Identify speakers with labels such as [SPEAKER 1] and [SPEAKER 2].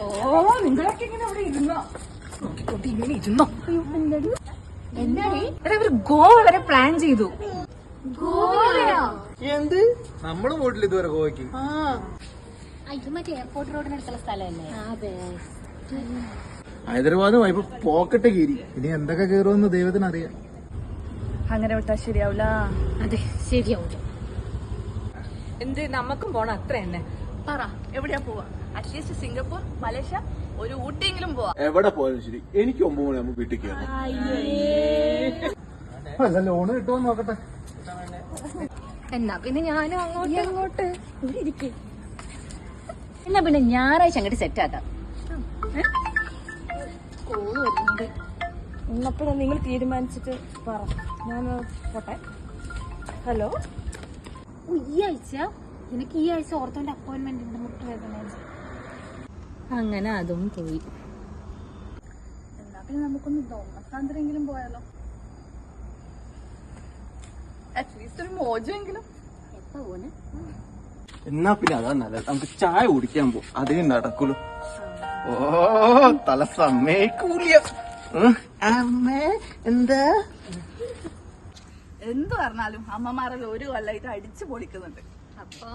[SPEAKER 1] ഓ നിങ്ങളൊക്കെ ഇങ്ങനെ അവിടെ ഇരുന്നോ ഇങ്ങനെ ഇരുന്നോ എന്താടി ഒരു ഗോവ വരെ പ്ലാൻ ചെയ്തു.
[SPEAKER 2] എന്ത് നമ്മള് പോയിട്ടില്ല ഇതുവരെ ഗോവയ്ക്ക്.
[SPEAKER 3] മറ്റേ എയർപോർട്ട് റോഡിനടുത്തുള്ള സ്ഥലമല്ലേ?
[SPEAKER 2] ഹൈദരാബാദ് ഇപ്പൊ പോക്കറ്റ് കീരി. ഇനി എന്തൊക്കെ കയറുമെന്ന് ദൈവത്തിന് അറിയാം.
[SPEAKER 1] അങ്ങനെ വിട്ടാ ശരിയാവൂല.
[SPEAKER 3] അതെ ശരിയാവൂല.
[SPEAKER 1] എന്ത് നമുക്കും പോണം അത്ര തന്നെ. പറ എവിടെയാ പോവാ? അറ്റ്ലീസ്റ്റ് സിംഗപ്പൂർ, മലേഷ്യ, ഒരു ഊട്ടിയെങ്കിലും പോവാ.
[SPEAKER 2] എവിടെ പോയാലും ശരി എനിക്ക് 9 മണിയാകുമ്പോ വീട്ടിൽ കയറണം. അല്ല ലോണ് കിട്ടുമോ നോക്കട്ടെ.
[SPEAKER 3] എന്നാ പിന്നെ ഞാനും അങ്ങോട്ട് ഇരിക്കും. എന്നാ പിന്നെ ഞായറാഴ്ച അങ്ങോട്ട് സെറ്റ് ആക്കാം.
[SPEAKER 1] എന്നപ്പോഴാ നിങ്ങൾ തീരുമാനിച്ചിട്ട് പറ, ഞാൻ പോട്ടെ. ഹലോ,
[SPEAKER 3] ഈ ആഴ്ച എനിക്ക് ഈ ആഴ്ച ഓർത്തോന്റെ അപ്പോയിന്റ്മെന്റ് ഉണ്ട്. മുട്ടുവേദന. അങ്ങനെ അതും പോയി.
[SPEAKER 1] എന്നാ പിന്നെ നമുക്കൊന്ന് ദോമസാന്തരെങ്കിലും പോയാലോ? അറ്റ്ലീസ്റ്റ് ഒരു മോജെങ്കിലും.
[SPEAKER 3] എപ്പോ പോണ്?
[SPEAKER 2] എന്നാ പിന്നെ അതാ നല്ലത്. നമുക്ക് ചായ കുടിക്കാൻ പോകും. അതേ നടക്കുള്ളൂ. ഓ തല സമ്മേക്കൂല. അമ്മേ എന്താ
[SPEAKER 1] എന്ത് പറഞ്ഞാലും അമ്മമാരെല്ലാം ഒരു കൊല്ലായിട്ട് അടിച്ചു പൊളിക്കുന്നുണ്ട്.
[SPEAKER 3] അപ്പൊ